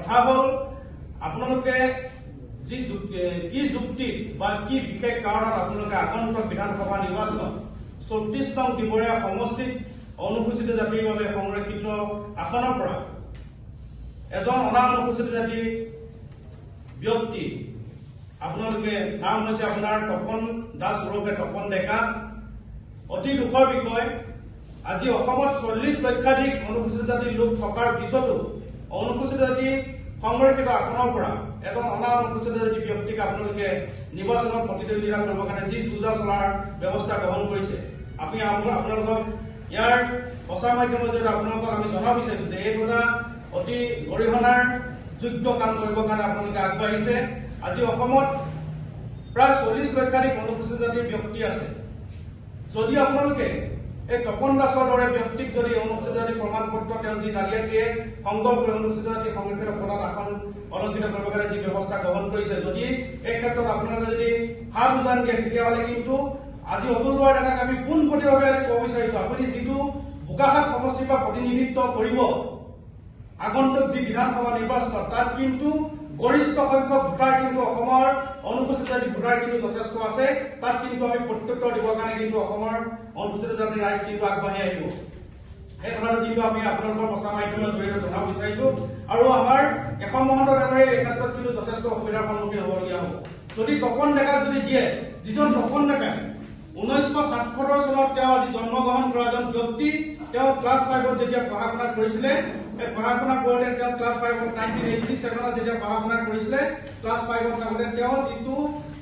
কথা হল আপোনালোকে যি কি যুক্তি বা কি বিশেষ কাৰণত আপোনালোকে আগন্তুক বিধানসভা নিৰ্বাচনত 34 নং দিবৰীয়া সমষ্টিত অনুসূচিত জাতিৰ বাবে সংৰক্ষিত আসনৰ পৰা এজন অনা অনুসূচিত জাতি ব্যক্তি আপোনালোকে নাম হৈছে আপোনাৰ তপন দাস ওৰফে তপন ডেকা। অতি দুখৰ বিষয়, আজি অসমত 40 লক্ষাধিক অনুসূচিত জাতিৰ লোক থকাৰ পিছতো অনুসূচিত জাতি সংৰক্ষিত আসনৰ পৰা এজন অনা অনুসূচিত জাতি ব্যক্তিক আপোনালোকে নিৰ্বাচনত প্ৰতিদ্বন্দ্বিতা কৰিবৰ কাৰণে যি যুঁজা চলাৰ ব্যৱস্থা গ্ৰহণ কৰিছে। আমি আপোনালোকক ইয়াৰ প্ৰচাৰ মাধ্যমৰ জৰিয়তে আপোনালোকক আমি জনাব বিচাৰিছো যে এইটো এটা অতি গৰিহণাৰ যোগ্য কাম কৰিবৰ কাৰণে আপোনালোকে আগবাঢ়িছে। আজি অসমত প্ৰায় 40 লক্ষাধিক অনুসূচিত জাতিৰ ব্যক্তি আছে। যদি আপোনালোকে এই তপন দাসৰ দৰে ব্যক্তিক যদি অনুসূচিত জাতি প্ৰমাণ পত্ৰ তেওঁ যি জালিয়াতিয়ে সংগ্ৰহ কৰি অনুসূচিত জাতি সংৰক্ষিত পদত আসন অলংকৃত কৰিবৰ কাৰণে যি ব্যৱস্থা গ্ৰহণ কৰিছে, যদি এই ক্ষেত্ৰত আপোনালোকে যদি হাত উজান দিয়ে তেতিয়াহ'লে কিন্তু আজি অতুল বৰা ডেকাক আমি পোনপটীয়াভাৱে আজি ক'ব বিচাৰিছো, আপুনি যিটো বোকাখাট সমষ্টিৰ পৰা প্ৰতিনিধিত্ব কৰিব আগন্তুক যি বিধানসভা নিৰ্বাচনত, তাত কিন্তু গৰিষ্ঠ সংখ্যক ভোটাৰ কিন্তু অসমৰ অনুসূচিত জাতি ভোটাৰ কিন্তু যথেষ্ট আছে। তাত কিন্তু আমি প্ৰত্যুত্তৰ দিবৰ কাৰণে কিন্তু অসমৰ অনুসূচিত জাতিৰ ৰাইজ কিন্তু আগবাঢ়ি আহিব। সেই কথাটো কিন্তু আমি আপোনালোকৰ প্ৰচাৰ মাধ্যমৰ জৰিয়তে জনাব বিচাৰিছো। আৰু আমাৰ কেশৱ মহন্ত ডাঙৰীয়াই এই ক্ষেত্ৰত কিন্তু যথেষ্ট অসুবিধাৰ সন্মুখীন হ'বলগীয়া হ'ব। যদি তপন ডেকাক যদি দিয়ে, যিজন তপন ডেকা 1977 চনত তেওঁ আজি জন্মগ্ৰহণ কৰা এজন ব্যক্তি, তেওঁ ক্লাছ 5ত যেতিয়া পঢ়া শুনা কৰিছিলে, এই পঢ়া শুনা কৰোঁতে তেওঁ ক্লাছ 5ত 1987 যেতিয়া পঢ়া শুনা কৰিছিলে, ক্লাছ 5ত থাকোঁতে তেওঁ যিটো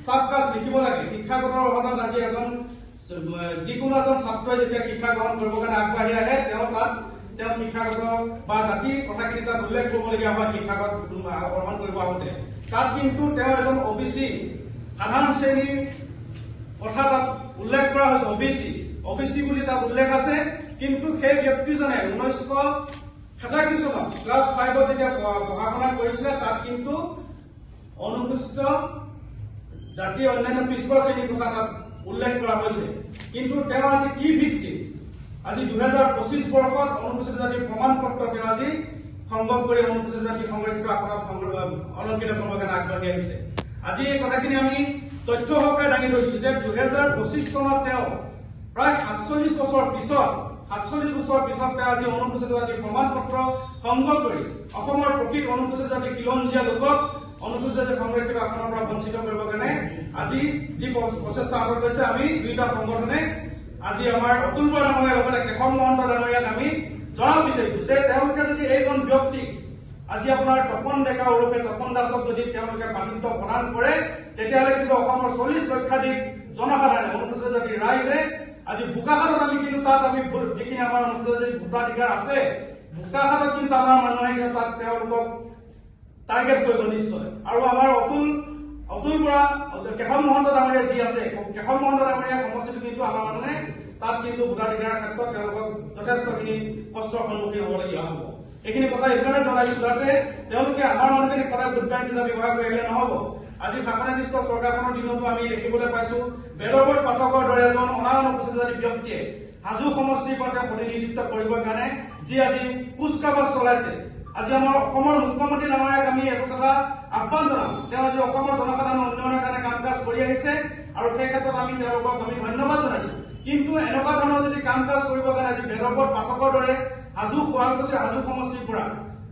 চাবকাষ্ট লিখিব লাগে শিক্ষাগত অৰ্হতাত আজি এজন যিকোনো এজন ছাত্ৰই যেতিয়া শিক্ষা গ্ৰহণ কৰিবৰ কাৰণে আগবাঢ়ি আহে, তেওঁ শিক্ষাগত বা জাতিৰ কথাখিনি তাত উল্লেখ কৰিবলগীয়া হয়। শিক্ষাগত গ্ৰহণ কৰিব আহোঁতে তাত কিন্তু তেওঁ এজন OBC সাধাৰণ শ্ৰেণীৰ কথা তাত উল্লেখ কৰা হৈছে। OBC বুলি তাত উল্লেখ আছে, কিন্তু সেই ব্যক্তিজনে 1987 চনত ক্লাছ 5ত যেতিয়া পঢ়া শুনা কৰিছিলে, তাত কিন্তু অনুসূচিত জাতি অন্যান্য পিছপৰা শ্ৰেণীৰ কথা তাত উল্লেখ কৰা হৈছে। কিন্তু তেওঁ আজি কি ভিত্তি আজি 2025 বৰ্ষত অনুসূচিত জাতিৰ প্ৰমাণ পত্ৰ তেওঁ আজি সংগ্ৰহ কৰি অনুসূচিত জাতি সংৰক্ষিত আসনত অলংকৃত কৰিবৰ কাৰণে আগবাঢ়ি আহিছে। আজি এই কথাখিনি আমি তথ্য সহকাৰে দাঙি ধৰিছো যে 2025 চনত তেওঁ প্ৰায় 47 বছৰ পিছত তেওঁ আজি অনুসূচিত জাতিৰ প্ৰমাণ পত্ৰ সংগ্ৰহ কৰি অসমৰ প্ৰকৃত অনুসূচিত জাতি খিলঞ্জীয়া লোকক অনুসূচিত জাতি সংৰক্ষিত আসনৰ পৰা বঞ্চিত কৰিবৰ কাৰণে আজি যি প্ৰচেষ্টা হাতত লৈছে, আমি দুইটা সংগঠনে আজি আমাৰ অতুল বৰা ডাঙৰীয়াৰ লগতে কেশৱ মহন্ত ডাঙৰীয়াক আমি জনাব বিচাৰিছো যে তেওঁলোকে যদি এইজন ব্যক্তিক আজি আপোনাৰ তপন ডেকা ওৰফে তপন দাসক যদি তেওঁলোকে প্ৰাতিনিধ্য প্ৰদান কৰে, তেতিয়াহ'লে কিন্তু অসমৰ 40 লক্ষাধিক জনসাধাৰণে অনুসূচিত জাতিৰ ৰাইজে আজি বোকাখাটত আমি কিন্তু তাত আমি যিখিনি আমাৰ অনুসূচিত জাতিৰ ভোটাধিকাৰ আছে, বোকাখাটত কিন্তু আমাৰ মানুহে কিন্তু তাত তেওঁলোকক টাৰ্গেট কৰিব নিশ্চয়। আৰু আমাৰ অতুল বৰা কেশৱ মহন্ত ডাঙৰীয়া যি আছে, কেশৱ মহন্ত ডাঙৰীয়া সমষ্টিটো কিন্তু আমাৰ মানুহে তাত কিন্তু ভোটাধিকাৰৰ ক্ষেত্ৰত তেওঁলোকক যথেষ্টখিনি কষ্টৰ সন্মুখীন হ'বলগীয়া হ'ব। এইখিনি কথা এইকাৰণে জনাইছো যাতে তেওঁলোকে আমাৰ মানুহখিনি সদায় ভোট বেংক হিচাপে ব্যৱহাৰ কৰি আহিলে নহ'ব। আজি শাসনাধিষ্ঠ চৰকাৰখনৰ দিনতো আমি দেখিবলৈ পাইছো বেদৰবত পাঠকৰ দৰে এজন অনা অনুসূচিত জাতি ব্যক্তিয়ে হাজো সমষ্টিৰ পৰা তেওঁ প্ৰতিনিধিত্ব কৰিবৰ কাৰণে যি আজি কুচকাৱাজ চলাইছে। আজি আমাৰ অসমৰ মুখ্যমন্ত্ৰী ডাঙৰীয়াক আমি এইটো কথা আহ্বান জনাম, তেওঁ আজি অসমৰ জনসাধাৰণৰ উন্নয়নৰ কাৰণে কাম কাজ কৰি আহিছে আৰু সেই ক্ষেত্ৰত আমি তেওঁলোকক আমি ধন্যবাদ জনাইছো। কিন্তু এনেকুৱা ধৰণৰ যদি কাম কাজ কৰিবৰ কাৰণে আজি বেদৰবত পাঠকৰ দৰে হাজো শুৱালকুছি হাজো সমষ্টিৰ পৰা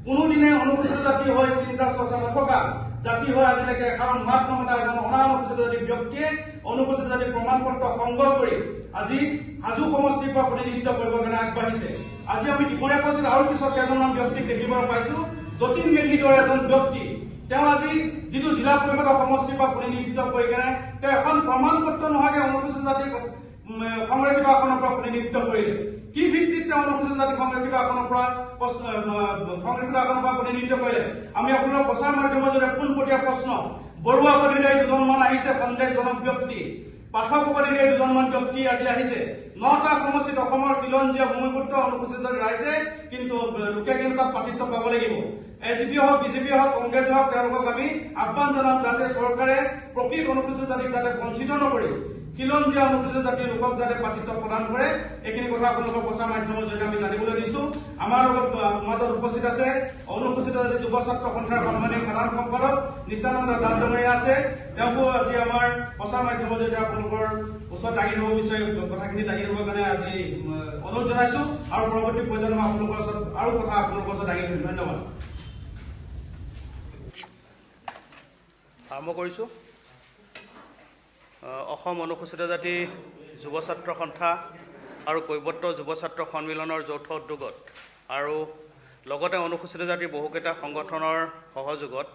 কোনোদিনে অনুসূচিত জাতি হৈ চিন্তা চৰ্চা নথকা জাতি হৈ আজিলৈকে এষাৰ মাত নমতা এজন অনা অনুসূচিত জাতি ব্যক্তিয়ে অনুসূচিত জাতিৰ প্ৰমাণ পত্ৰ সংগ্ৰহ কৰি আজি হাজো সমষ্টিৰ পৰা প্ৰতিনিধিত্ব কৰিবৰ কাৰণে আগবাঢ়িছে। আজি আমি দিবৰীয়া পঞ্চায়ত আৰু পিছত কেইজনমান ব্যক্তিক দেখিবলৈ পাইছো, যতীন মেধিৰ দৰে এজন ব্যক্তি তেওঁ আজি যিটো জিলা পৰিষদৰ সমষ্টিৰ পৰা প্ৰতিনিধিত্ব কৰি কেনে তেওঁ এখন প্ৰমাণ পত্ৰ নোহোৱাকৈ অনুসূচিত জাতিৰ সংৰক্ষিত আসনৰ পৰা প্ৰতিনিধিত্ব কৰিলে। কি ভিত্তিত তেওঁ অনুসূচিত জাতি সংৰক্ষিত আসনৰ পৰা প্ৰতিনিধিত্ব কৰিলে? আমি আপোনালোকৰ প্ৰচাৰ মাধ্যমৰ জৰিয়তে পোনপটীয়া প্ৰশ্ন, বৰুৱা উপাধিৰে দুজনমান আহিছে সন্দেহজনক ব্যক্তি, পাঠক উপাধিৰে দুজনমান ব্যক্তি আজি আহিছে। 9টা সমষ্টিত অসমৰ খিলঞ্জীয়া ভূমিপুত্ৰ অনুসূচিত জাতি ৰাইজে কিন্তু লোকে কিন্তু তাত প্ৰাৰ্থিত্ব পাব লাগিব। AGP হওক BJP হওক কংগ্ৰেছ হওক তেওঁলোকক আমি আহ্বান জনাম যাতে চৰকাৰে প্ৰকৃত অনুসূচিত জাতিক যাতে বঞ্চিত নকৰি খিলঞ্জীয়া অনুসূচিত জাতিৰ লোকক যাতে প্ৰাৰ্থিত্ব প্ৰদান কৰে এইখিনি কথা আপোনালোকৰ প্ৰচাৰ মাধ্যমৰ জৰিয়তে আমি জানিবলৈ দিছো। আমাৰ লগত মাজত উপস্থিত আছে অনুসূচিত জাতি যুৱ ছাত্ৰ সন্থাৰ সন্মানীয় সাধাৰণ সম্পাদক নিত্যানন্দ দাস ডাঙৰীয়া আছে। তেওঁকো আজি আমাৰ প্ৰচাৰ মাধ্যমৰ জৰিয়তে আপোনালোকৰ ওচৰত দাঙি ধৰিব বিচাৰি কথাখিনি দাঙি ধৰিবৰ কাৰণে আজি অনুৰোধ জনাইছো আৰু পৰৱৰ্তী পৰ্যায়ত মই আপোনালোকৰ ওচৰত আৰু কথা আপোনালোকৰ ওচৰত দাঙি ধৰিম। ধন্যবাদ। আৰম্ভ কৰিছোঁ। অসম অনুসূচিত জাতি যুৱ ছাত্ৰ সন্থা আৰু কৈৱৰ্ত যুৱ ছাত্ৰ সন্মিলনৰ যৌথ উদ্যোগত আৰু লগতে অনুসূচিত জাতিৰ বহুকেইটা সংগঠনৰ সহযোগত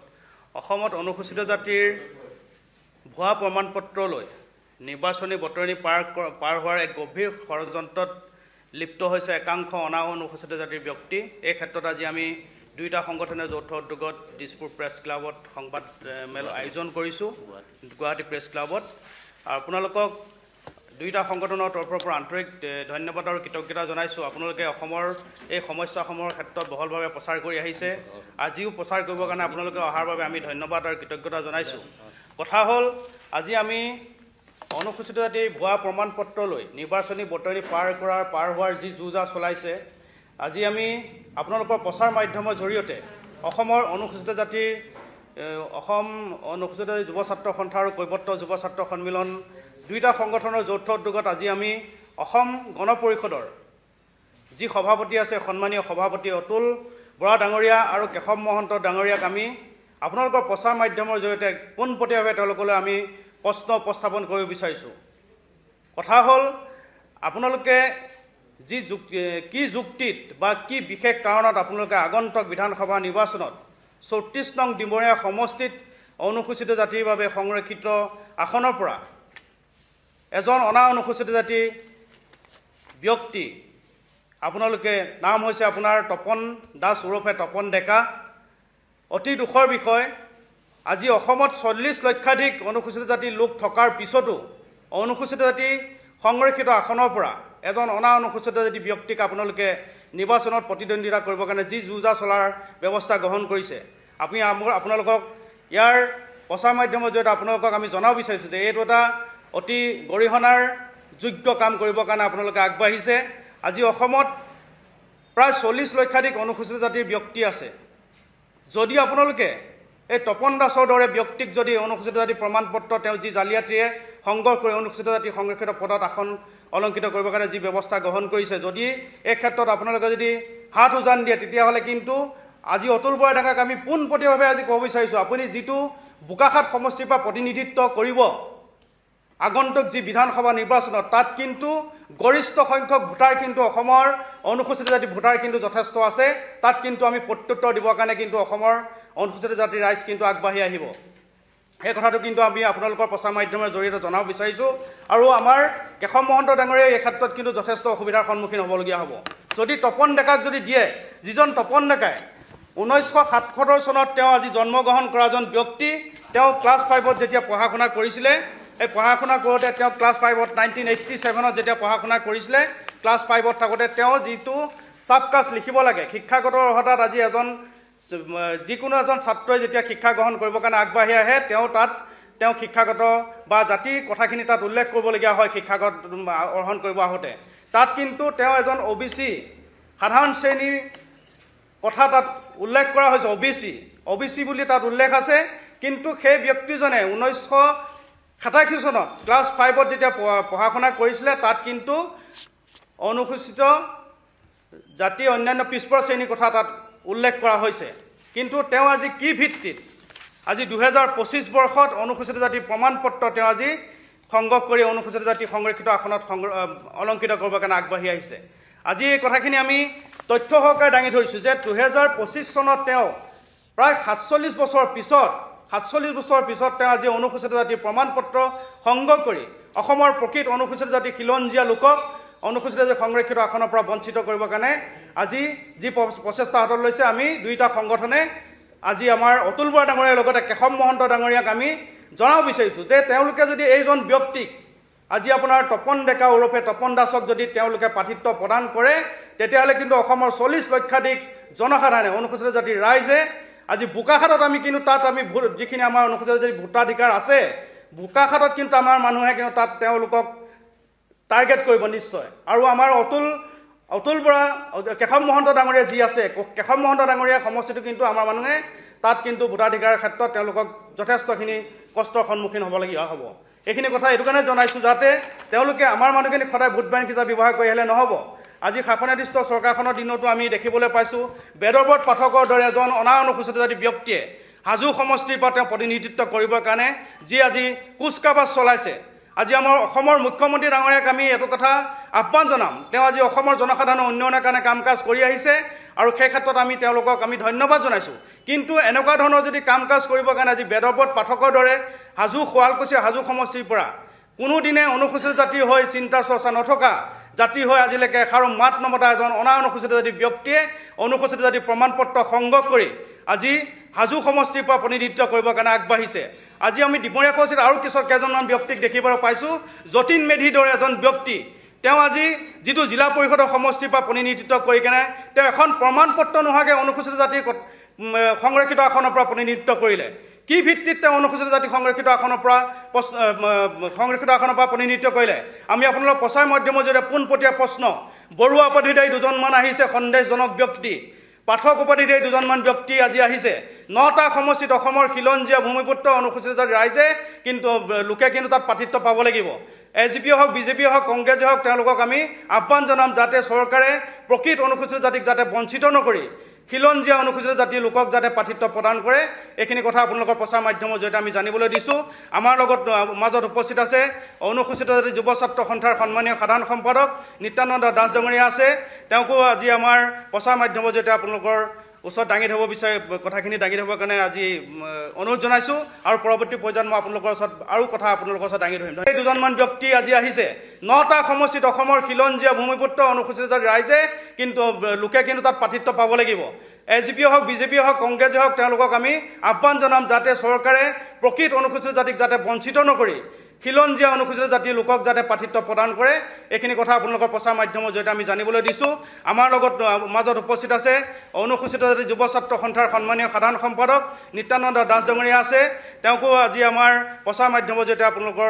অসমত অনুসূচিত জাতিৰ ভুৱা প্ৰমাণপত্ৰ লৈ নিৰ্বাচনী বতৰণি পাৰ হোৱাৰ এক গভীৰ ষড়যন্ত্ৰত লিপ্ত হৈছে একাংশ অনা অনুসূচিত জাতিৰ ব্যক্তি। এই ক্ষেত্ৰত আজি আমি দুইটা সংগঠনে যৌথ উদ্যোগত দিছপুৰ প্ৰেছ ক্লাবত সংবাদ মেল আয়োজন কৰিছোঁ, গুৱাহাটী প্ৰেছ ক্লাবত। আপোনালোকক দুইটা সংগঠনৰ তৰফৰ পৰা আন্তৰিক ধন্যবাদ আৰু কৃতজ্ঞতা জনাইছোঁ। আপোনালোকে অসমৰ এই সমস্যাসমূহৰ ক্ষেত্ৰত বহলভাৱে প্ৰচাৰ কৰি আহিছে। আজিও প্ৰচাৰ কৰিবৰ কাৰণে আপোনালোকে অহাৰ বাবে আমি ধন্যবাদ আৰু কৃতজ্ঞতা জনাইছোঁ। কথা হ'ল আজি আমি অনুসূচিত জাতিৰ ভুৱা প্ৰমাণপত্ৰ লৈ নিৰ্বাচনী বতৰণি পাৰ হোৱাৰ যি যুঁজা চলাইছে, আজি আমি আপোনালোকৰ প্ৰচাৰ মাধ্যমৰ জৰিয়তে অসমৰ অনুসূচিত জাতিৰ অসম অনুসূচিত জাতি যুৱ ছাত্ৰ সন্থা আৰু কৈৱৰ্ত যুৱ ছাত্ৰ সন্মিলন দুইটা সংগঠনৰ যৌথ উদ্যোগত আজি আমি অসম গণ পৰিষদৰ যি সভাপতি আছে সন্মানীয় সভাপতি অতুল বৰা ডাঙৰীয়া আৰু কেশৱ মহন্ত ডাঙৰীয়াক আমি আপোনালোকৰ প্ৰচাৰ মাধ্যমৰ জৰিয়তে পোনপটীয়াভাৱে তেওঁলোকলৈ আমি প্ৰশ্ন উপস্থাপন কৰিব বিচাৰিছোঁ। কথা হ'ল আপোনালোকে কি যুক্তিত বা কি বিশেষ কাৰণত আপোনালোকে আগন্তুক বিধানসভা নিৰ্বাচনত 34 নং ডিমৰীয়া সমষ্টিত অনুসূচিত জাতিৰ বাবে সংৰক্ষিত আসনৰ পৰা এজন অনা অনুসূচিত জাতি ব্যক্তি আপোনালোকে নাম হৈছে আপোনাৰ তপন দাস ওৰফে তপন ডেকা। অতি দুখৰ বিষয়, আজি অসমত 40 লক্ষাধিক অনুসূচিত জাতিৰ লোক থকাৰ পিছতো অনুসূচিত জাতি সংৰক্ষিত আসনৰ পৰা এজন অনা অনুসূচিত জাতি ব্যক্তিক আপোনালোকে নিৰ্বাচনত প্ৰতিদ্বন্দ্বিতা কৰিবৰ কাৰণে যি যুঁজা চলাৰ ব্যৱস্থা গ্ৰহণ কৰিছে, আপুনি আপোনালোকক ইয়াৰ প্ৰচাৰ মাধ্যমৰ জৰিয়তে আপোনালোকক আমি জনাব বিচাৰিছোঁ যে এইটো এটা অতি গৰিহণাৰ যোগ্য কাম কৰিবৰ কাৰণে আপোনালোকে আগবাঢ়িছে। আজি অসমত প্ৰায় 40 লক্ষাধিক অনুসূচিত জাতিৰ ব্যক্তি আছে। যদি আপোনালোকে এই তপন দাসৰ দৰে ব্যক্তিক যদি অনুসূচিত জাতি প্ৰমাণপত্ৰ তেওঁ যি জালিয়াতিৰে সংগ্ৰহ কৰি অনুসূচিত জাতি সংৰক্ষিত পদত আসন অলংকৃত কৰিবৰ কাৰণে যি ব্যৱস্থা গ্ৰহণ কৰিছে, যদি এই ক্ষেত্ৰত আপোনালোকে যদি হাত উজান দিয়ে তেতিয়াহ'লে কিন্তু আজি অতুল বৰা ডাঙাক আমি পোনপটীয়াভাৱে আজি ক'ব বিচাৰিছোঁ, আপুনি যিটো বোকাখাট সমষ্টিৰ পৰা প্ৰতিনিধিত্ব কৰিব আগন্তুক যি বিধানসভা নিৰ্বাচনত, তাত কিন্তু গৰিষ্ঠ সংখ্যক ভোটাৰ কিন্তু অসমৰ অনুসূচিত জাতি ভোটাৰ কিন্তু যথেষ্ট আছে। তাত কিন্তু আমি প্ৰত্যুত্তৰ দিবৰ কাৰণে কিন্তু অসমৰ অনুসূচিত জাতিৰ ৰাইজ কিন্তু আগবাঢ়ি আহিব। সেই কথাটো কিন্তু আমি আপোনালোকৰ প্ৰচাৰ মাধ্যমৰ জৰিয়তে জনাব বিচাৰিছোঁ। আৰু আমাৰ কেশৱ মহন্ত ডাঙৰীয়াই এই ক্ষেত্ৰত কিন্তু যথেষ্ট অসুবিধাৰ সন্মুখীন হ'বলগীয়া হ'ব। যদি তপন ডেকাক যদি দিয়ে, যিজন তপন ডেকাই 1977 চনত তেওঁ আজি জন্মগ্ৰহণ কৰা এজন ব্যক্তি, তেওঁ ক্লাছ 5ত যেতিয়া পঢ়া শুনা কৰিছিলে, এই পঢ়া শুনা কৰোঁতে তেওঁ ক্লাছ 5ত 1987ত যেতিয়া পঢ়া শুনা কৰিছিলে, ক্লাছ 5ত থাকোঁতে তেওঁ যিটো চাবকাষ্ট লিখিব লাগে শিক্ষাগত অৰ্হতাত, আজি যিকোনো এজন ছাত্ৰই যেতিয়া শিক্ষা গ্ৰহণ কৰিবৰ কাৰণে আগবাঢ়ি আহে তেওঁ শিক্ষাগত বা জাতিৰ কথাখিনি তাত উল্লেখ কৰিবলগীয়া হয়। শিক্ষাগত অৰ্হন কৰিব আহোঁতে তাত কিন্তু তেওঁ এজন OBC সাধাৰণ শ্ৰেণীৰ কথা তাত উল্লেখ কৰা হৈছে। OBC বুলি তাত উল্লেখ আছে, কিন্তু সেই ব্যক্তিজনে 1987 চনত ক্লাছ 5ত যেতিয়া পঢ়া শুনা কৰিছিলে, তাত কিন্তু অনুসূচিত জাতি অন্যান্য পিছপৰা শ্ৰেণীৰ কথা তাত উল্লেখ কৰা হৈছে। কিন্তু তেওঁ আজি কি ভিত্তিত আজি 2025 বৰ্ষত অনুসূচিত জাতিৰ প্ৰমাণপত্ৰ তেওঁ আজি সংগ্ৰহ কৰি অনুসূচিত জাতি সংৰক্ষিত আসনত অলংকৃত কৰিবৰ কাৰণে আগবাঢ়ি আহিছে। আজি এই কথাখিনি আমি তথ্য সহকাৰে দাঙি ধৰিছোঁ যে 2025 চনত তেওঁ প্ৰায় 47 বছৰ পিছত তেওঁ আজি অনুসূচিত জাতিৰ প্ৰমাণপত্ৰ সংগ্ৰহ কৰি অসমৰ প্ৰকৃত অনুসূচিত জাতি খিলঞ্জীয়া লোকক অনুসূচিত জাতি সংৰক্ষিত আসনৰ পৰা বঞ্চিত কৰিবৰ কাৰণে আজি যি প্ৰচেষ্টা হাতত লৈছে, আমি দুইটা সংগঠনে আজি আমাৰ অতুল বৰা ডাঙৰীয়াৰ লগতে কেশৱ মহন্ত ডাঙৰীয়াক আমি জনাব বিচাৰিছোঁ যে তেওঁলোকে যদি এইজন ব্যক্তিক আজি আপোনাৰ তপন ডেকা ওৰফে তপন দাসক যদি তেওঁলোকে প্ৰাৰ্থিত্ব প্ৰদান কৰে, তেতিয়াহ'লে কিন্তু অসমৰ 40 লক্ষাধিক জনসাধাৰণে অনুসূচিত জাতিৰ ৰাইজে আজি বোকাখাটত আমি কিন্তু তাত আমি যিখিনি আমাৰ অনুসূচিত জাতিৰ ভোটাধিকাৰ আছে, বোকাখাটত কিন্তু আমাৰ মানুহে কিন্তু তাত তেওঁলোকক টাৰ্গেট কৰিব নিশ্চয়। আৰু আমাৰ অতুল বৰা কেশৱ মহন্ত ডাঙৰীয়া যি আছে, কেশৱ মহন্ত ডাঙৰীয়া সমষ্টিটো কিন্তু আমাৰ মানুহে তাত কিন্তু ভোটাধিকাৰৰ ক্ষেত্ৰত তেওঁলোকক যথেষ্টখিনি কষ্টৰ সন্মুখীন হ'বলগীয়া হ'ব। এইখিনি কথা এইটো কাৰণে জনাইছোঁ যাতে তেওঁলোকে আমাৰ মানুহখিনিক সদায় ভোট বেংক হিচাপে ব্যৱহাৰ কৰি আহিলে নহ'ব। আজি শাসনাধিষ্ঠ চৰকাৰখনৰ দিনতো আমি দেখিবলৈ পাইছোঁ বেদব্ৰত পাঠকৰ দৰে এজন অনুসূচিত জাতি ব্যক্তিয়ে হাজো সমষ্টিৰ পৰা তেওঁ প্ৰতিনিধিত্ব কৰিবৰ কাৰণে যি আজি কুচকাৱাজ চলাইছে। আজি আমাৰ অসমৰ মুখ্যমন্ত্ৰী ডাঙৰীয়াক আমি এইটো কথা আহ্বান জনাম, তেওঁ আজি অসমৰ জনসাধাৰণৰ উন্নয়নৰ কাৰণে কাম কাজ কৰি আহিছে আৰু সেই ক্ষেত্ৰত আমি তেওঁলোকক আমি ধন্যবাদ জনাইছোঁ। কিন্তু এনেকুৱা ধৰণৰ যদি কাম কাজ কৰিবৰ কাৰণে আজি বেদব্ৰত পাঠকৰ দৰে হাজো শুৱালকুছি হাজো সমষ্টিৰ পৰা কোনোদিনে অনুসূচিত জাতিৰ হৈ চিন্তা চৰ্চা নথকা জাতি হৈ আজিলৈকে এষাৰো মাত নমতা এজন অনুসূচিত জাতি ব্যক্তিয়ে অনুসূচিত জাতিৰ প্ৰমাণ পত্ৰ সংগ্ৰহ কৰি আজি হাজো সমষ্টিৰ পৰা প্ৰতিনিধিত্ব কৰিবৰ কাৰণে আগবাঢ়িছে। আজি আমি ডিমৰীয়া সমষ্টিত আৰু কেইজনমান ব্যক্তিক দেখিবলৈ পাইছোঁ। যতীন মেধিৰ দৰে এজন ব্যক্তি, তেওঁ আজি যিটো জিলা পৰিষদৰ সমষ্টিৰ পৰা প্ৰতিনিধিত্ব কৰি কেনে তেওঁ এখন প্ৰমাণ পত্ৰ নোহোৱাকৈ অনুসূচিত জাতিৰ সংৰক্ষিত আসনৰ পৰা প্ৰতিনিধিত্ব কৰিলে। কি ভিত্তিত তেওঁ অনুসূচিত জাতি সংৰক্ষিত আসনৰ পৰা প্ৰতিনিধিত্ব কৰিলে? আমি আপোনালোক প্ৰচাৰ মাধ্যমৰ জৰিয়তে পোনপটীয়া প্ৰশ্ন, বৰুৱা উপাধিধাৰী দুজনমান আহিছে সন্দেহজনক ব্যক্তি, পাঠক উপাধিধাৰী দুজনমান ব্যক্তি আজি আহিছে। 9টা সমষ্টিত অসমৰ খিলঞ্জীয়া ভূমিপুত্ৰ অনুসূচিত জাতি ৰাইজে কিন্তু লোকে কিন্তু তাত প্ৰাৰ্থিত্ব পাব লাগিব। AGP হওক BJP হওক কংগ্ৰেছে হওক তেওঁলোকক আমি আহ্বান জনাম যাতে চৰকাৰে প্ৰকৃত অনুসূচিত জাতিক যাতে বঞ্চিত নকৰি খিলঞ্জীয়া অনুসূচিত জাতিৰ লোকক যাতে প্ৰাৰ্থিত্ব প্ৰদান কৰে। এইখিনি কথা আপোনালোকৰ প্ৰচাৰ মাধ্যমৰ জৰিয়তে আমি জানিবলৈ দিছোঁ। আমাৰ লগত মাজত উপস্থিত আছে অনুসূচিত জাতি যুৱ ছাত্ৰ সন্থাৰ সন্মানীয় সাধাৰণ সম্পাদক নিত্যানন্দ দাস ডাঙৰীয়া আছে। তেওঁকো আজি আমাৰ প্ৰচাৰ মাধ্যমৰ জৰিয়তে আপোনালোকৰ ওচৰত দাঙি ধৰিব বিচাৰি কথাখিনি দাঙি ধৰিবৰ কাৰণে আজি অনুৰোধ জনাইছোঁ আৰু পৰৱৰ্তী পৰ্যায়ত মই আপোনালোকৰ ওচৰত আৰু কথা আপোনালোকৰ ওচৰত দাঙি ধৰিম। এই দুজনমান ব্যক্তি আজি আহিছে 9টা সমষ্টিত অসমৰ খিলঞ্জীয়া ভূমিপুত্ৰ অনুসূচিত জাতি ৰাইজে কিন্তু লোকে কিন্তু তাত প্ৰাৰ্থিত্ব পাব লাগিব। AGP হওক BJP হওক কংগ্ৰেছে হওক তেওঁলোকক আমি আহ্বান জনাম যাতে চৰকাৰে প্ৰকৃত অনুসূচিত জাতিক যাতে বঞ্চিত নকৰি খিলঞ্জীয়া অনুসূচিত জাতিৰ লোকক যাতে প্ৰাৰ্থিত্ব প্ৰদান কৰে। এইখিনি কথা আপোনালোকৰ প্ৰচাৰ মাধ্যমৰ জৰিয়তে আমি জানিবলৈ দিছোঁ। আমাৰ লগত মাজত উপস্থিত আছে অনুসূচিত জাতি যুৱ ছাত্ৰ সন্থাৰ সন্মানীয় সাধাৰণ সম্পাদক নিত্যানন্দ দাস ডাঙৰীয়া আছে। তেওঁকো আজি আমাৰ প্ৰচাৰ মাধ্যমৰ জৰিয়তে আপোনালোকৰ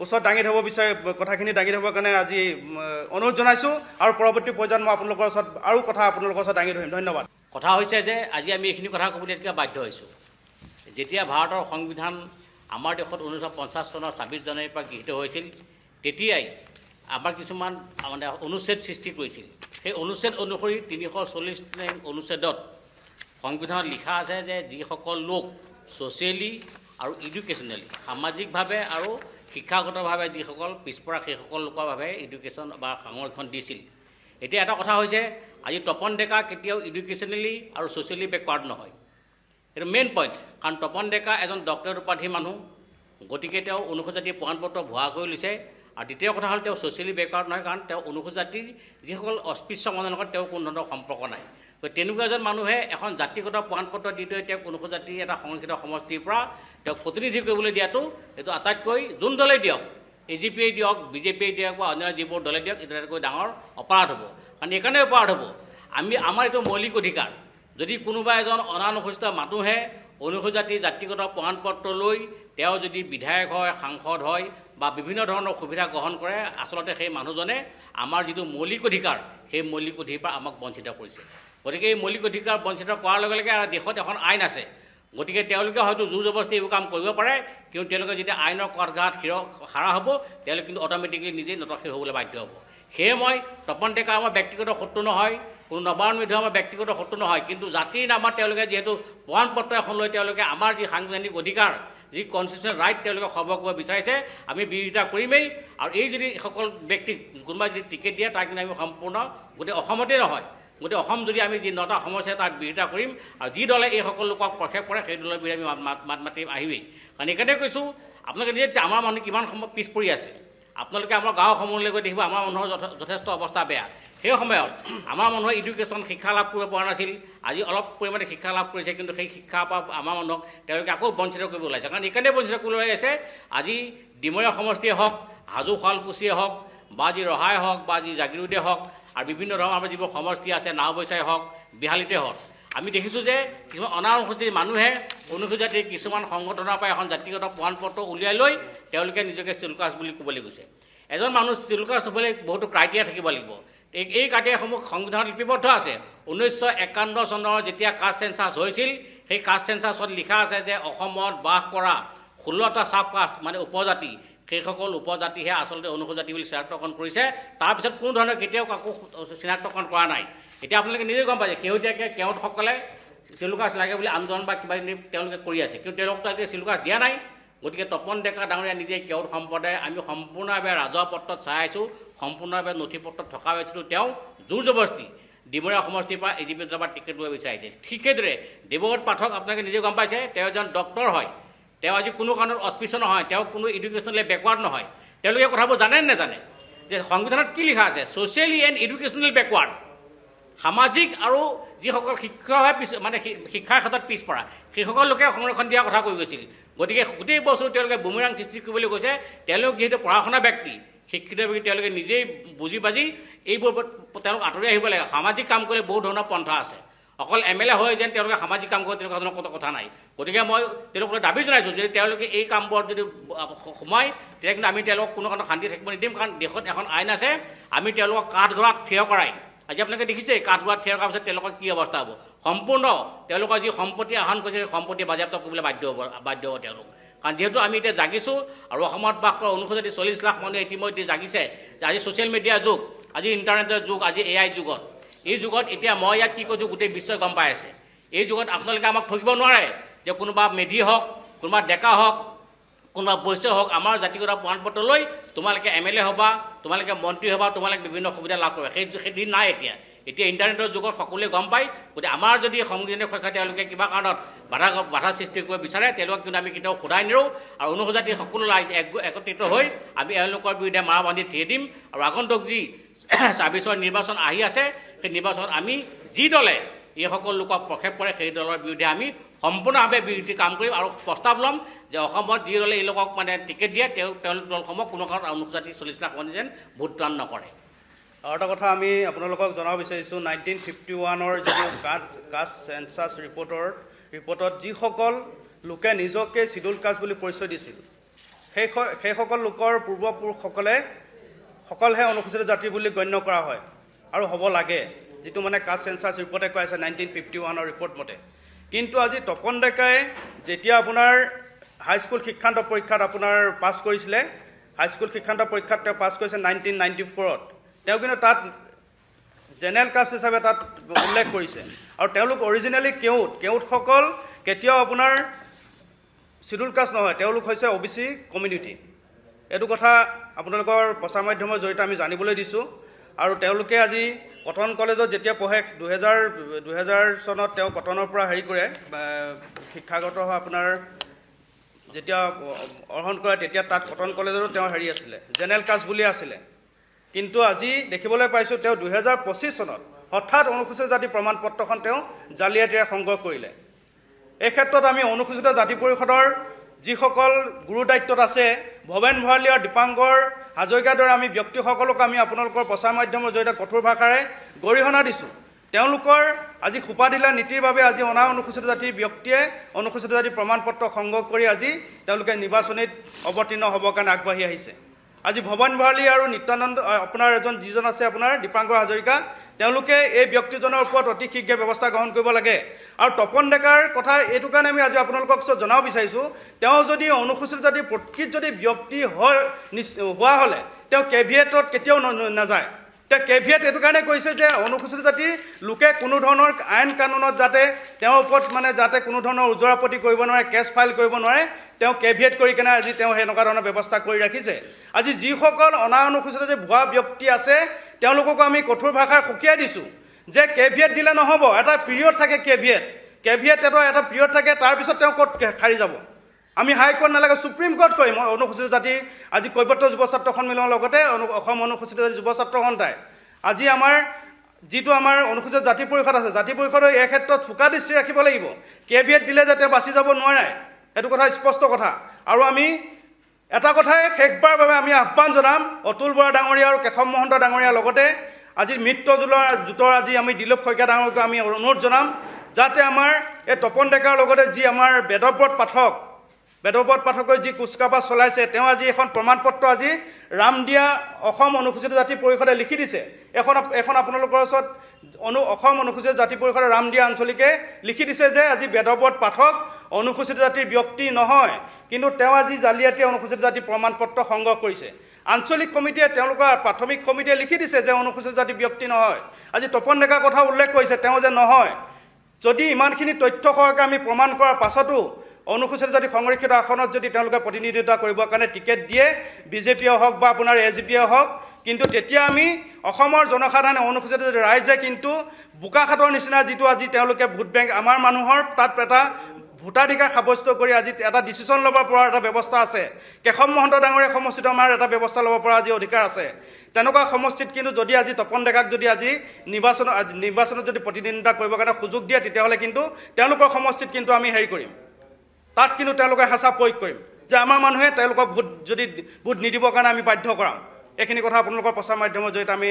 ওচৰত দাঙি ধৰিব বিচাৰি কথাখিনি দাঙি ধৰিবৰ কাৰণে আজি অনুৰোধ জনাইছোঁ আৰু পৰৱৰ্তী পৰ্যায়ত মই আপোনালোকৰ ওচৰত আৰু কথা আপোনালোকৰ ওচৰত দাঙি ধৰিম। ধন্যবাদ। কথা হৈছে যে আজি আমি এইখিনি কথা ক'বলৈ এতিয়া বাধ্য হৈছোঁ। যেতিয়া ভাৰতৰ সংবিধান আমাৰ দেশত 1950 চনৰ 26 জানুৱাৰীৰ পৰা গৃহীত হৈছিল, তেতিয়াই আমাৰ কিছুমান মানে অনুচ্ছেদ সৃষ্টি কৰিছিল। সেই অনুচ্ছেদ অনুসৰি 340 অনুচ্ছেদত সংবিধানত লিখা আছে যে যিসকল লোক ছ'চিয়েলি আৰু এডুকেশ্যনেলি সামাজিকভাৱে আৰু শিক্ষাগতভাৱে যিসকল পিছপৰা সেইসকল লোকৰ বাবে এডুকেশ্যন বা সংৰক্ষণ দিছিল। এতিয়া এটা কথা হৈছে আজি তপন ডেকা কেতিয়াও এডুকেশ্যনেলি আৰু ছ'চিয়েলি বেকৱাৰ্ড নহয়। এইটো মেইন পইণ্ট, কাৰণ তপন ডেকা এজন ডক্টৰেট উপাধি মানুহ, গতিকে তেওঁ অনুসূচিত জাতিৰ প্ৰমাণপত্ৰ ভুৱা কৰি লৈছে। আৰু দ্বিতীয় কথা হ'ল তেওঁ ছ'চিয়েলি বেকৱাৰ্ড নহয়, কাৰণ তেওঁ অনুসূচিত জাতিৰ যিসকল অস্পৃশ্য মানুহৰ লগত তেওঁ কোনো ধৰণৰ সম্পৰ্ক নাই। গতিকে তেনেকুৱা এজন মানুহে এখন জাতিগত প্ৰমাণপত্ৰ দি থৈ তেওঁক অনুসূচিত জাতিৰ এটা সংৰক্ষিত সমষ্টিৰ পৰা তেওঁক প্ৰতিনিধি কৰিবলৈ দিয়াটো এইটো আটাইতকৈ যোন দলেই দিয়ক, AGP দিয়ক BJP দিয়ক বা অন্য যিবোৰ দলে দিয়ক, এইটো আটাইতকৈ ডাঙৰ অপৰাধ হ'ব। কাৰণ এইকাৰণে অপৰাধ হ'ব, আমাৰ এইটো মৌলিক অধিকাৰ। যদি কোনোবা এজন অনুসূচিত মানুহে অনুসূচিত জাতিৰ জাতিগত প্ৰমাণপত্ৰ লৈ তেওঁ যদি বিধায়ক হয়, সাংসদ হয় বা বিভিন্ন ধৰণৰ সুবিধা গ্ৰহণ কৰে, আচলতে সেই মানুহজনে আমাৰ যিটো মৌলিক অধিকাৰ সেই মৌলিক অধিকাৰ পৰা আমাক বঞ্চিত কৰিছে। গতিকে এই মৌলিক অধিকাৰ বঞ্চিত কৰাৰ লগে লগে দেশত এখন আইন আছে। গতিকে তেওঁলোকে হয়তো জোৰ জবৰদস্তি এইবোৰ কাম কৰিব পাৰে, কিন্তু তেওঁলোকে যেতিয়া আইনৰ কঠঘাট সাৰা হ'ব তেওঁলোকে কিন্তু অট'মেটিকলি নিজেই নতশীৰ হ'বলৈ বাধ্য হ'ব। সেয়ে মই তপন ডেকা আমাৰ ব্যক্তিগত শত্ৰু নহয়, কোনো নবায়ন বিধ আমাৰ ব্যক্তিগত শত্ৰু নহয়, কিন্তু জাতিৰ নামত তেওঁলোকে যিহেতু প্ৰমাণপত্ৰ এখন লৈ তেওঁলোকে আমাৰ যি সাংবিধানিক অধিকাৰ, যি কনষ্টিটিউচনেল ৰাইট তেওঁলোকে খবৰ কৰিব বিচাৰিছে, আমি বিৰোধিতা কৰিমেই। আৰু এই যদি সকল ব্যক্তিক কোনোবাই যদি টিকেট দিয়ে তাক কিন্তু আমি সম্পূৰ্ণ গোটেই অসমতেই নহয়, গোটেই অসম যদি আমি যি 9টা সমস্যা তাক বিৰোধিতা কৰিম। আৰু যি দলে এই সকলো লোকক প্ৰক্ষেপ কৰে সেই দলৰ বিৰুদ্ধে আমি মাত মাতি আহিমেই। কাৰণ এইকাৰণে কৈছোঁ আপোনালোকে নিজে আমাৰ মানুহ কিমান সময় পিছ পৰি আছে। আপোনালোকে আমাৰ গাঁওসমূহলৈ গৈ দেখিব আমাৰ মানুহৰ যথেষ্ট অৱস্থা বেয়া। সেই সময়ত আমাৰ মানুহে এডুকেশ্যন শিক্ষা লাভ কৰিব পৰা নাছিল, আজি অলপ পৰিমাণে শিক্ষা লাভ কৰিছে, কিন্তু সেই শিক্ষাৰ পৰা আমাৰ মানুহক তেওঁলোকে আকৌ বঞ্চিত কৰিব ওলাইছে। কাৰণ এইকাৰণে বঞ্চিত কৰিবলৈ আছে, আজি ডিমৰীয়া সমষ্টিয়ে হওক, হাজো শুৱালকুছিয়ে হওক বা যি ৰহাই হওক বা যি জাগিৰোডে হওক আৰু বিভিন্ন ধৰণৰ আমাৰ যিবোৰ সমষ্টি আছে, নাওবৈচাই হওক, বিহালীতে হওক, আমি দেখিছোঁ যে কিছুমান অনা অনুসূচিত মানুহে অনুসূচিত জাতিৰ কিছুমান সংগঠনৰ পৰা এখন জাতিগত প্ৰমাণপত্ৰ উলিয়াই লৈ তেওঁলোকে নিজকে চিডিউল কাষ্ট বুলি ক'বলৈ গৈছে। এজন মানুহ চিডিউল কাষ্ট হ'বলৈ বহুতো ক্ৰাইটেৰিয়া থাকিব লাগিব। এই ক্ৰাইটেৰিয়াসমূহ সংবিধানত লিপিবদ্ধ আছে। 1951 চনৰ যেতিয়া কাষ্ট চেঞ্চাছ হৈছিল, সেই কাষ্ট চেঞ্চাছত লিখা আছে যে অসমত বাস কৰা 16টা চাব কাষ্ট মানে উপজাতি, সেইসকল উপজাতিহে আচলতে অনুসূচিত জাতি বুলি চিনাক্তকৰণ কৰিছে। তাৰপিছত কোনো ধৰণৰ কেতিয়াও কাকো চিনাক্তকৰণ কৰা নাই। এতিয়া আপোনালোকে নিজে গম পাইছে শেহতীয়াকৈ কেওটসকলে চিডিউল কাষ্ট লাগে বুলি আন্দোলন বা কিবা কিবি তেওঁলোকে কৰি আছে, কিন্তু তেওঁলোকতো আজি চিডিউল কাষ্ট দিয়া নাই। গতিকে তপন ডেকা ডাঙৰীয়া নিজে কেওট সম্প্ৰদায় আমি সম্পূৰ্ণভাৱে ৰাজহুৱা পত্ৰত চাই আছোঁ, সম্পূৰ্ণভাৱে নথি পত্ৰত থকা হৈছিলোঁ। তেওঁ জোৰ জবৰদস্তি ডিমৰীয়া সমষ্টিৰ পৰা এজিপি দলৰ পৰা টিকেট লৈ বিচাৰিছে। ঠিক সেইদৰে দেৱব্ৰত পাঠক আপোনালোকে নিজে গম পাইছে, তেওঁ এজন ডক্টৰ হয়, তেওঁ আজি কোনো কাৰণত অস্পৃশ্য নহয়, তেওঁ কোনো এডুকেশ্যনেলি বেকৱাৰ্ড নহয়। তেওঁলোকে কথাবোৰ জানে নে নাজানে যে সংবিধানত কি লিখা আছে? ছ'চিয়েলি এণ্ড এডুকেশ্যনেলি বেকৱাৰ্ড, সামাজিক আৰু যিসকল মানে শিক্ষাৰ ক্ষেত্ৰত পিছপৰা সেইসকল লোকে সংৰক্ষণ দিয়াৰ কথা কৈ গৈছিল। গতিকে গোটেই বস্তু তেওঁলোকে বুমেৰাং সৃষ্টি কৰিবলৈ কৈছে। তেওঁলোক যিহেতু পঢ়া শুনা ব্যক্তি, শিক্ষিত ব্যক্তি, তেওঁলোকে নিজেই বুজি বাজি এইবোৰ তেওঁলোক আঁতৰি আহিব লাগে। সামাজিক কাম কৰিলে বহুত ধৰণৰ পন্থা আছে। অকল MLA হৈ যেন তেওঁলোকে সামাজিক কাম কৰে তেনেকুৱা ধৰণৰ কথা নাই। গতিকে মই তেওঁলোকক দাবী জনাইছোঁ যদি তেওঁলোকে এই কামবোৰত যদি সোমায় তেতিয়া কিন্তু আমি তেওঁলোকক কোনো কাৰণত শান্তি থাকিব নিদিম। কাৰণ দেশত এখন আইন আছে, আমি তেওঁলোকক কাঠগড়াত থিয় কৰাই। আজি আপোনালোকে দেখিছে কাঠগড়াত থিয় কৰাৰ পিছত তেওঁলোকৰ কি অৱস্থা হ'ব। সম্পূৰ্ণ তেওঁলোকৰ যি সম্পত্তি আহৰণ কৰিছে সেই সম্পত্তি বাজেয়াপ্ত কৰিবলৈ বাধ্য হ'ব তেওঁলোক। কাৰণ যিহেতু আমি এতিয়া জাগিছোঁ আৰু অসমত বাস কৰা অনুসূচিত 40 লাখ মানুহ ইতিমধ্যে জাগিছে যে আজি ছ'চিয়েল মিডিয়াৰ যুগ, আজি ইণ্টাৰনেটৰ যুগ, আজি AI যুগত, এই যুগত এতিয়া মই ইয়াত কি কৈছোঁ গোটেই বিশ্বই গম পাই আছে। এই যুগত আপোনালোকে আমাক ঠগিব নোৱাৰে যে কোনোবা মেধি হওক, কোনোবা ডেকা হওক, কোনোবা বৈশ্য হওক, আমাৰ জাতিগত প্ৰমাণপত্ৰ লৈ তোমালোকে MLA হ'বা, তোমালোকে মন্ত্ৰী হ'বা, তোমালোকে বিভিন্ন সুবিধা লাভ কৰিবা। সেই দিন নাই এতিয়া। এতিয়া ইণ্টাৰনেটৰ যুগত সকলোৱে গম পায়। গতিকে আমাৰ যদি সংবিধানিক সুৰক্ষা তেওঁলোকে কিবা কাৰণত বাধা সৃষ্টি কৰিব বিচাৰে, তেওঁলোকক কিন্তু আমি কেতিয়াও সোধাই নিৰোঁ। আৰু অনুসূচিত জাতি সকলো একত্ৰিত হৈ আমি এওঁলোকৰ বিৰুদ্ধে মাৰা বান্ধি থিয় দিম। আৰু আগন্তুক যি 24 নিৰ্বাচন আহি আছে, সেই নিৰ্বাচনত আমি যি দলে এইসকল লোকক প্ৰক্ষেপ কৰে সেই দলৰ বিৰুদ্ধে আমি সম্পূৰ্ণভাৱে বিৰোধী কাম কৰিম আৰু প্ৰস্তাৱ ল'ম যে অসমত যি দলে এই লোকক মানে টিকেট দিয়ে তেওঁলোক দলসমূহক কোনো কাৰণত অনুসূচিত জাতি 40 লাখ মানুহ যেন ভোটদান নকৰে। আৰু এটা কথা আমি আপোনালোকক জনাব বিচাৰিছোঁ, 1951 যিটো কাষ্ট চেঞ্চাছ ৰিপৰ্টত যিসকল লোকে নিজকে চিডিউল কাষ্ট বুলি পৰিচয় দিছিল, সেইসকল লোকৰ পূৰ্বপুৰুষসকলেহে অনুসূচিত জাতি বুলি গণ্য কৰা হয় আৰু হ'ব লাগে, যিটো মানে কাষ্ট চেঞ্চাছ ৰিপৰ্টে কৈ আছে 1951 ৰিপৰ্ট মতে। কিন্তু আজি তপন ডেকাই যেতিয়া আপোনাৰ হাইস্কুল শিক্ষান্ত পৰীক্ষাত আপোনাৰ পাছ কৰিছিলে, হাইস্কুল শিক্ষান্ত পৰীক্ষাত তেওঁ পাছ কৰিছে 1994ত, তেওঁ কিন্তু তাত জেনেৰেল কাষ্ট হিচাপে তাত উল্লেখ কৰিছে। আৰু তেওঁলোক অৰিজিনেলি কেওটসকল কেতিয়াও আপোনাৰ চিডিউল কাষ্ট নহয়, তেওঁলোক হৈছে OBC কমিউনিটি। এইটো কথা আপোনালোকৰ প্ৰচাৰ মাধ্যমৰ জৰিয়তে আমি জানিবলৈ দিছোঁ। আৰু তেওঁলোকে আজি কটন কলেজত যেতিয়া পঢ়ে 2000 চনত তেওঁ কটনৰ পৰা হেৰি কৰে, শিক্ষাগত আপোনাৰ যেতিয়া অৰ্হন কৰে তেতিয়া তাত কটন কলেজতো তেওঁ হেৰি আছিলে, জেনেৰেল কাষ্ট বুলিয়ে আছিলে। কিন্তু আজি দেখিবলৈ পাইছোঁ তেওঁ 2025 চনত হঠাৎ অনুসূচিত জাতি প্ৰমাণপত্ৰখন তেওঁ জালিয়াতিৰে সংগ্ৰহ কৰিলে। এই ক্ষেত্ৰত আমি অনুসূচিত জাতি পৰিষদৰ যিসকল গুৰু দায়িত্বত আছে, ভৱেন ভৰালী আৰু দীপাংকৰ হাজৰিকাৰ দৰে আমি ব্যক্তিসকলক আমি আপোনালোকৰ প্ৰচাৰ মাধ্যমৰ জৰিয়তে কঠোৰ ভাষাৰে গৰিহণা দিছোঁ। তেওঁলোকৰ আজি সোপাদিলা নীতিৰ বাবে আজি অনা অনুসূচিত জাতিৰ ব্যক্তিয়ে অনুসূচিত জাতিৰ প্ৰমাণপত্ৰ সংগ্ৰহ কৰি আজি তেওঁলোকে নিৰ্বাচনীত অৱতীৰ্ণ হ'বৰ কাৰণে আগবাঢ়ি আহিছে। আজি ভৱেন ভৰালী আৰু নিত্যানন্দ আপোনাৰ যিজন আছে আপোনাৰ দীপাংকৰ হাজৰিকা, তেওঁলোকে এই ব্যক্তিজনৰ ওপৰত অতি শীঘ্ৰে ব্যৱস্থা গ্ৰহণ কৰিব লাগে। আৰু তপন ডেকাৰ কথা এইটো কাৰণে আমি আজি আপোনালোকক জনাব বিচাৰিছোঁ, তেওঁ যদি অনুসূচিত জাতিৰ প্ৰকৃত যদি ব্যক্তি হোৱা হ'লে তেওঁ কেভিয়েটত কেতিয়াও নাযায়। তেওঁ কেভিয়েট এইটো কাৰণে কৈছে যে অনুসূচিত জাতিৰ লোকে কোনো ধৰণৰ আইন কানুনত যাতে তেওঁৰ ওপৰত যাতে কোনো ধৰণৰ ওজৰাপতি কৰিব নোৱাৰে, কেছ ফাইল কৰিব নোৱাৰে, তেওঁ কেভিয়েট কৰি কেনে আজি তেওঁ সেনেকুৱা ধৰণৰ ব্যৱস্থা কৰি ৰাখিছে। আজি যিসকল অনা অনুসূচিত যে ভুৱা ব্যক্তি আছে তেওঁলোককো আমি কঠোৰ ভাষাৰে সকীয়াই দিছোঁ যে কেভিয়েট দিলে নহ'ব, এটা পিৰিয়ড থাকে কেভিয়েটৰ এটা পিৰিয়ড থাকে, তাৰপিছত তেওঁ ক'ত খাৰি যাব। আমি হাইকোৰ্ট নালাগে সুপ্ৰিম কোৰ্ট কৰিম অনুসূচিত জাতিৰ আজি কৈৱৰ্ত যুৱ ছাত্ৰ সন্মিলনৰ লগতে অসম অনুসূচিত জাতি যুৱ ছাত্ৰ সন্থাই আজি আমাৰ যিটো আমাৰ অনুসূচিত জাতি পৰিষদ আছে, জাতি পৰিষদে এই ক্ষেত্ৰত চোকা দৃষ্টি ৰাখিব লাগিব। কেভিয়েট দিলে যে তেওঁ বাচি যাব নোৱাৰে, এইটো কথা স্পষ্ট কথা। আৰু আমি এটা কথাই শেষবাৰৰ বাবে আমি আহ্বান জনাম অতুল বৰা ডাঙৰীয়া আৰু কেশৱ মহন্ত ডাঙৰীয়াৰ লগতে আজি মিত্ৰজোঁটৰ আজি আমি দিলীপ শইকীয়া ডাঙৰীয়াক আমি অনুৰোধ জনাম যাতে আমাৰ এই তপন ডেকাৰ লগতে যি আমাৰ বেদব্ৰত পাঠকে যি কুচকাৱাজ চলাইছে, তেওঁ আজি এখন প্ৰমাণপত্ৰ আজি ৰামদিয়া অসম অনুসূচিত জাতি পৰিষদে লিখি দিছে। এখন আপোনালোকৰ ওচৰত অসম অনুসূচিত জাতি পৰিষদে ৰামদিয়া আঞ্চলিকে লিখি দিছে যে আজি বেদব্ৰত পাঠক অনুসূচিত জাতিৰ ব্যক্তি নহয়, কিন্তু তেওঁ আজি জালিয়াতি অনুসূচিত জাতি প্ৰমাণপত্ৰ সংগ্ৰহ কৰিছে। আঞ্চলিক কমিটিয়ে তেওঁলোকৰ প্ৰাথমিক কমিটিয়ে লিখি দিছে যে অনুসূচিত জাতি ব্যক্তি নহয়। আজি তপন ডেকাৰ কথা উল্লেখ কৰিছে, তেওঁ যে নহয়। যদি ইমানখিনি তথ্য সহকাৰে আমি প্ৰমাণ কৰাৰ পাছতো অনুসূচিত জাতি সংৰক্ষিত আসনত যদি তেওঁলোকে প্ৰতিনিধিত্ব কৰিবৰ কাৰণে টিকেট দিয়ে, বিজেপিয়ে হওক বা আপোনাৰ এজিপিয়ে হওক, কিন্তু তেতিয়া আমি অসমৰ জনসাধাৰণে অনুসূচিত জাতি ৰাইজে কিন্তু বোকাখাটৰ নিচিনা যিটো আজি তেওঁলোকে ভোট বেংক আমাৰ মানুহৰ তাত এটা ভোটাধিকাৰ সাব্যস্ত কৰি আজি এটা ডিচিশ্যন ল'ব পৰা এটা ব্যৱস্থা আছে। কেশৱ মহন্ত ডাঙৰীয়া সমষ্টিত আমাৰ এটা ব্যৱস্থা ল'ব পৰা আজি অধিকাৰ আছে। তেনেকুৱা সমষ্টিত কিন্তু যদি আজি তপন ডেকাক যদি আজি নিৰ্বাচনত যদি প্ৰতিদ্বন্দ্বিতা কৰিবৰ কাৰণে সুযোগ দিয়ে, তেতিয়াহ'লে কিন্তু তেওঁলোকৰ সমষ্টিত কিন্তু আমি হেৰি কৰিম, তাত কিন্তু তেওঁলোকে হেঁচা প্ৰয়োগ কৰিম যে আমাৰ মানুহে তেওঁলোকক ভোট নিদিবৰ কাৰণে আমি বাধ্য কৰাম। এইখিনি কথা আপোনালোকৰ প্ৰচাৰ মাধ্যমৰ জৰিয়তে আমি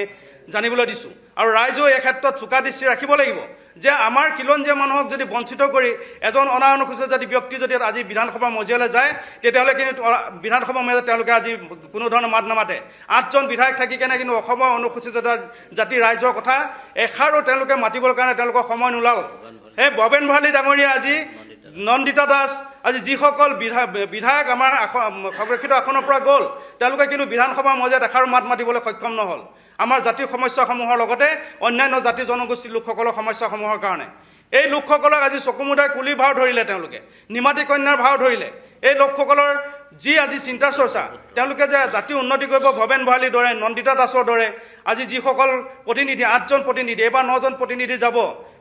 জানিবলৈ দিছোঁ। আৰু ৰাইজেও এই ক্ষেত্ৰত চোকা দৃষ্টি ৰাখিব লাগিব যে আমাৰ খিলঞ্জীয়া মানুহক যদি বঞ্চিত কৰি এজন অনুসূচিত জাতি ব্যক্তি যদি আজি বিধানসভাৰ মজিয়ালৈ যায়, তেতিয়াহ'লে কিন্তু বিধানসভাৰ মজিয়াত তেওঁলোকে আজি কোনো ধৰণৰ মাত নামাতে। 8জন বিধায়ক থাকি কেনে কিন্তু অসমৰ অনুসূচিত জাতি ৰাইজৰ কথা এষাৰো তেওঁলোকে মাতিবৰ কাৰণে তেওঁলোকৰ সময় নোলাল। সেই ভৱেন ভৰালী ডাঙৰীয়া আজি নন্দিতা দাস আজি যিসকল বিধায়ক আমাৰ সংৰক্ষিত আসনৰ পৰা গ'ল, তেওঁলোকে কিন্তু বিধানসভাৰ মজিয়াত এষাৰো মাত মাতিবলৈ সক্ষম নহ'ল আমাৰ জাতিৰ সমস্যাসমূহৰ লগতে অন্যান্য জাতি জনগোষ্ঠীৰ লোকসকলৰ সমস্যাসমূহৰ কাৰণে। এই লোকসকলক আজি চকুমুদাই কুলিৰ ভাও ধৰিলে, তেওঁলোকে নিমাতী কন্যাৰ ভাও ধৰিলে। এই লোকসকলৰ যি আজি চিন্তা চৰ্চা, তেওঁলোকে যে জাতি উন্নতি কৰিব ভৱেন ভৰালীৰ দৰে, নন্দিতা দাসৰ দৰে আজি যিসকল প্ৰতিনিধি 8জন প্ৰতিনিধি, এইবাৰ 9জন প্ৰতিনিধি যাব,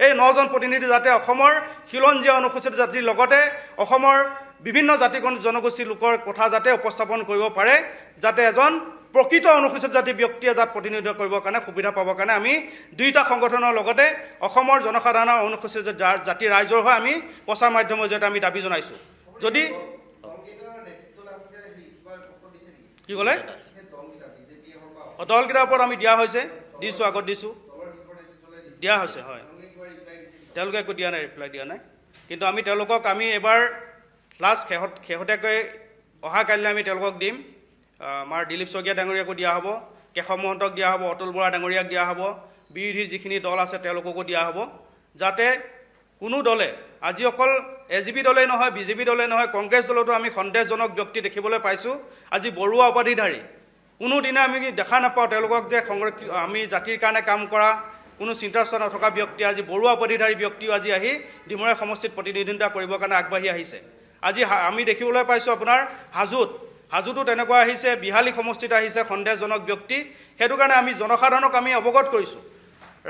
এই 9জন প্ৰতিনিধি যাতে অসমৰ খিলঞ্জীয়া অনুসূচিত জাতিৰ লগতে অসমৰ বিভিন্ন জাতি জনগোষ্ঠীৰ লোকৰ কথা যাতে উপস্থাপন কৰিব পাৰে, যাতে এজন প্ৰকৃত অনুসূচিত জাতি ব্যক্তিয়ে যাত প্ৰতিনিধিত্ব কৰিবৰ কাৰণে সুবিধা পাবৰ কাৰণে আমি দুয়োটা সংগঠনৰ লগতে অসমৰ জনসাধাৰণৰ অনুসূচিত জাতি ৰাইজৰ হৈ আমি প্ৰচাৰ মাধ্যমৰ জৰিয়তে আমি দাবী জনাইছোঁ। যদি কি ক'লে দলকেইটাৰ ওপৰত আমি দিয়া হৈছে, দিছোঁ, আগত দিছোঁ, দিয়া হৈছে, হয়। তেওঁলোকে একো দিয়া নাই, ৰিপ্লাই দিয়া নাই। কিন্তু আমি তেওঁলোকক এবাৰ লাষ্ট শেহতীয়াকৈ অহা কাইলৈ আমি তেওঁলোকক দিম। আমাৰ দিলীপ শইকীয়া ডাঙৰীয়াকো দিয়া হ'ব, কেশৱ মহন্তক দিয়া হ'ব, অতুল বৰা ডাঙৰীয়াক দিয়া হ'ব, বিৰোধী যিখিনি দল আছে তেওঁলোককো দিয়া হ'ব, যাতে কোনো দলে আজি অকল এজিপি দলেই নহয়, বিজেপি দলেই নহয়, কংগ্ৰেছ দলতো আমি সন্দেহজনক ব্যক্তি দেখিবলৈ পাইছোঁ। আজি বৰুৱা উপাধিধাৰী কোনোদিনে আমি দেখা নাপাওঁ তেওঁলোকক যে আমি জাতিৰ কাৰণে কাম কৰা কোনো চিন্তা চৰ্চা নথকা ব্যক্তি, আজি বৰুৱা উপাধিধাৰী ব্যক্তিও আজি আহি ডিমৰা সমষ্টিত প্ৰতিনিধিত্ব কৰিবৰ কাৰণে আগবাঢ়ি আহিছে। আজি আমি দেখিবলৈ পাইছোঁ আপোনাৰ হাজোতো তেনেকুৱা আহিছে, বিহালী সমষ্টিত আহিছে সন্দেহজনক ব্যক্তি। সেইটো কাৰণে আমি জনসাধাৰণক আমি অৱগত কৰিছোঁ।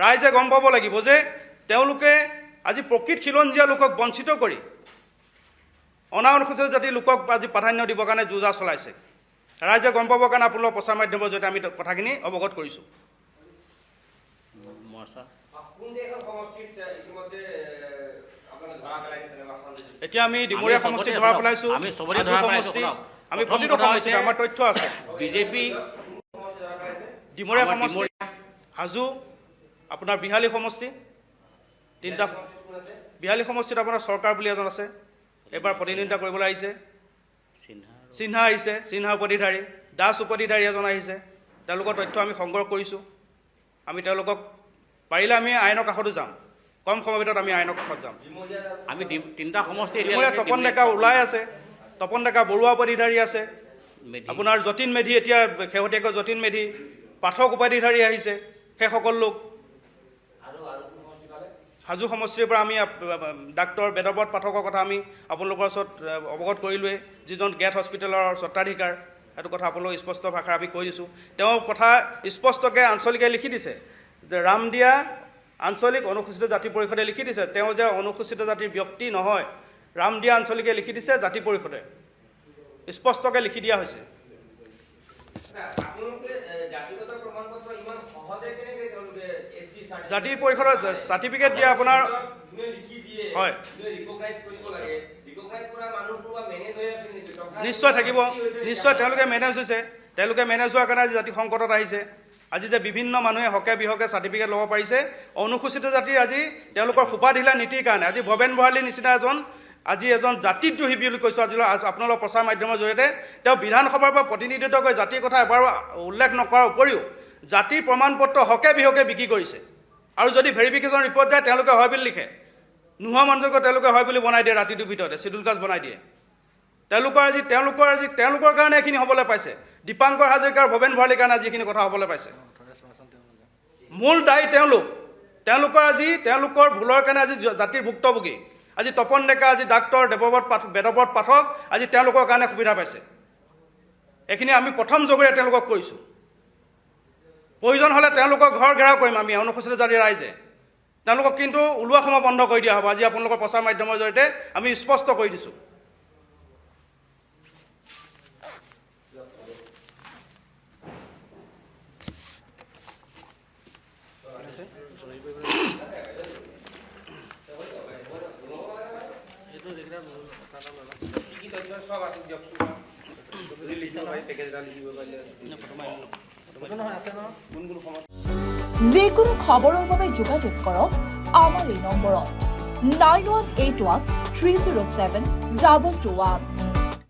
ৰাইজে গম পাব লাগিব যে তেওঁলোকে আজি প্ৰকৃত খিলঞ্জীয়া লোকক বঞ্চিত কৰি অনুসূচিত জাতিৰ লোকক আজি প্ৰাধান্য দিবৰ কাৰণে যুঁজা চলাইছে। ৰাইজে গম পাবৰ কাৰণে আপোনালোকৰ প্ৰচাৰ মাধ্যমৰ জৰিয়তে আমি কথাখিনি অৱগত কৰিছোঁ। এতিয়া আমি ডিমৰীয়া সমষ্টিত ধৰা পেলাইছোঁ, আমি প্ৰতিটো সমষ্টিত আমাৰ তথ্য আছে। বিজেপি ডিমৰীয়া সমষ্টি, হাজো, আপোনাৰ বিহালী সমষ্টি, তিনিটা। বিহালী সমষ্টিত আপোনাৰ চৰকাৰ বুলি এজন আছে, এইবাৰ প্ৰতিনিধিত্ব কৰিবলৈ আহিছে। সিনহা আহিছে, সিনহা উপাধিধাৰী, দাস উপাধিধাৰী এজন আহিছে। তেওঁলোকৰ তথ্য আমি সংগ্ৰহ কৰিছোঁ। আমি তেওঁলোকক পাৰিলে আমি আইনৰ কাষতো যাম, কম সময়ৰ ভিতৰত আমি আইনৰ কাষত যাম। আমি তিনিটা সমষ্টি তপন ডেকা ওলাই আছে, তপন ডেকা বৰুৱা উপাধিধাৰী আছে, আপোনাৰ যতীন মেধি, এতিয়া শেহতীয়াকৈ যতীন মেধি, পাঠক উপাধিধাৰী আহিছে। সেইসকল লোক হাজো সমষ্টিৰ পৰা আমি ডাক্তৰ বেদব্ৰত পাঠকৰ কথা আমি আপোনালোকৰ ওচৰত অৱগত কৰিলোৱেই, যিজন গেট হস্পিটেলৰ স্বত্বাধিকাৰ। সেইটো কথা আপোনালোক স্পষ্ট ভাষাৰে আমি কৈ দিছোঁ। তেওঁ কথা স্পষ্টকৈ আঞ্চলিকে লিখি দিছে যে ৰামদিয়া আঞ্চলিক অনুসূচিত জাতি পৰিষদে লিখি দিছে তেওঁ যে অনুসূচিত জাতিৰ ব্যক্তি নহয়। ৰামদিয়া আঞ্চলিকে লিখি দিছে জাতি পৰিষদে, স্পষ্টকৈ লিখি দিয়া হৈছে। জাতি পৰিষদৰ চাৰ্টিফিকেট দিয়া আপোনাৰ হয়, নিশ্চয় থাকিব, নিশ্চয় তেওঁলোকে মেনেজ হৈছে, তেওঁলোকে মেনেজ হোৱাৰ কাৰণে জাতি সংকটত আহিছে। আজি যে বিভিন্ন মানুহে হকে বিহকে চাৰ্টিফিকেট ল'ব পাৰিছে অনুসূচিত জাতিৰ আজি তেওঁলোকৰ সোপাঢিলা নীতিৰ কাৰণে আজি ভৱেন ভৰালীৰ নিচিনা আজি এজন জাতিদ্ৰোহী বুলি কৈছোঁ আজি আপোনালোকৰ প্ৰচাৰ মাধ্যমৰ জৰিয়তে তেওঁ বিধানসভাৰ পৰা প্ৰতিনিধিত্ব কৰি জাতিৰ কথা এবাৰো উল্লেখ নকৰাৰ উপৰিও জাতিৰ প্ৰমাণ পত্ৰ হকে বিহকে বিক্ৰী কৰিছে আৰু যদি ভেৰিফিকেশ্যন ৰিপৰ্ট যায় তেওঁলোকে হয় বুলি লিখে নোহোৱা মানুহক তেওঁলোকে হয় বুলি বনাই দিয়ে ৰাতিটোৰ ভিতৰতে চিডুল কাষ্ট বনাই দিয়ে তেওঁলোকৰ কাৰণে এইখিনি হ'বলৈ পাইছে দীপাংকৰ হাজৰিকাৰ ভৱেন ভৰালীৰ কাৰণে আজি এইখিনি কথা হ'বলৈ পাইছে মূল দায়ী তেওঁলোকৰ আজি তেওঁলোকৰ ভুলৰ কাৰণে আজি জাতিৰ ভুক্তভোগী আজি তপন ডেকা আজি ডাক্তৰ বেদব্ৰত পাঠক আজি তেওঁলোকৰ কাৰণে সুবিধা পাইছে এইখিনি আমি প্ৰথম যোগেৰে তেওঁলোকক কৰিছোঁ প্ৰয়োজন হ'লে তেওঁলোকৰ ঘৰ ঘেৰাও কৰিম আমি অনুসূচিত জাতিৰ ৰাইজে তেওঁলোকক কিন্তু ওলোৱা সময় বন্ধ কৰি দিয়া হ'ব আজি আপোনালোকৰ প্ৰচাৰ মাধ্যমৰ জৰিয়তে আমি স্পষ্ট কৰি দিছোঁ যিকোনো খবৰৰ বাবে যোগাযোগ কৰক আমাৰ এই নম্বৰত 9181 307 221